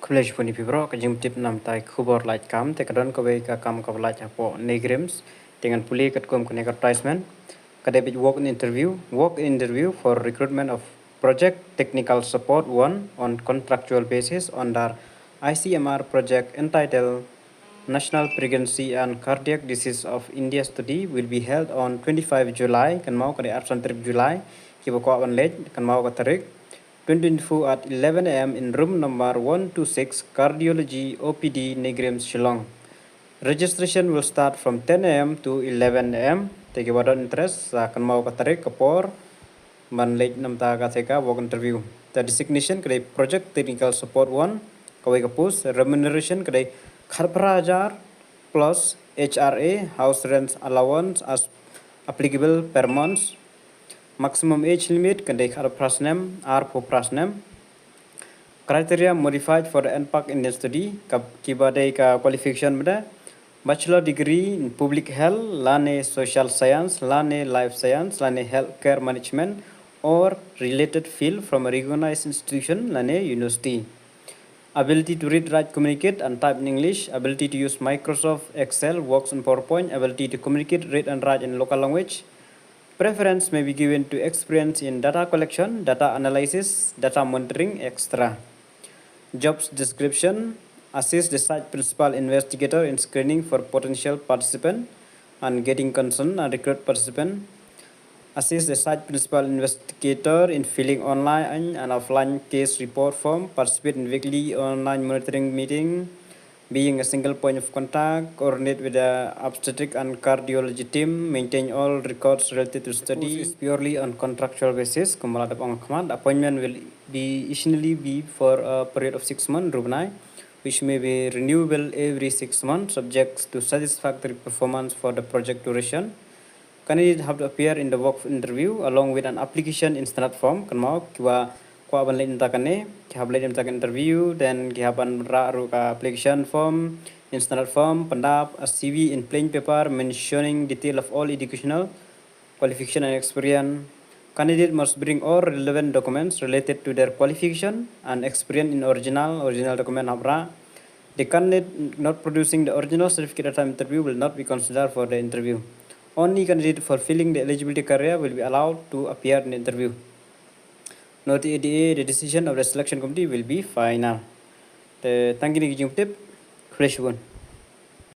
College puni pibro kajim tip nam tai khuborlaitkam te kadon Kawei ka kam kawlai po Neigrims dengan puli katkom kene advertisement kadebit walk in interview for recruitment of project technical support one on contractual basis under ICMR project entitled National Pregnancy and Cardiac Disease of India study will be held on 25 July kan mau kade absen trip July kibako on late kan mau ka tarik 2024 at 11 a.m. in room number 126 Cardiology OPD Neighrihms Shillong. Registration will start from 10 a.m. to 11 a.m. Take a interest sa kan mau ka tarik kapor man late nam ta ka theka work interview. The designation kade project technical support 1 kawai kapus remuneration kade kharprajar plus HRA house rent allowance as applicable per month. Maximum age limit can take prasnem R for prasnem. Criteria modified for the NPAC Indian study. Kibade ka qualification mada. Bachelor degree in public health, lane social science, lane life science, lane healthcare management or related field from a recognized institution, lane university. Ability to read, write, communicate and type in English. Ability to use Microsoft Excel, works on PowerPoint. Ability to communicate, read and write in local language. Preference may be given to experience in data collection, data analysis, data monitoring, etc. Jobs description: assist the site principal investigator in screening for potential participant and getting consent and recruit participant. Assist the site principal investigator in filling online and offline case report form. Participate in weekly online monitoring meeting. Being a single point of contact, coordinate with the obstetric and cardiology team, maintain all records related to study. Is purely on contractual basis. Appointment will initially be for a period of 6 months, which may be renewable every 6 months, subject to satisfactory performance for the project duration. Candidates have to appear in the work interview along with an application in standard form. Kwa ban lain takane kihab lain tak interview then kihaban ruka application form in standard form pandap a CV in plain paper mentioning detail of all educational qualification and experience. Candidate must bring all relevant documents related to their qualification and experience in original document habra. The candidate not producing the original certificate at time interview will not be considered for the interview. Only candidate fulfilling the eligibility criteria will be allowed to appear in the interview. Note ADA, the decision of the selection committee will be final. The thank you, tip, fresh one.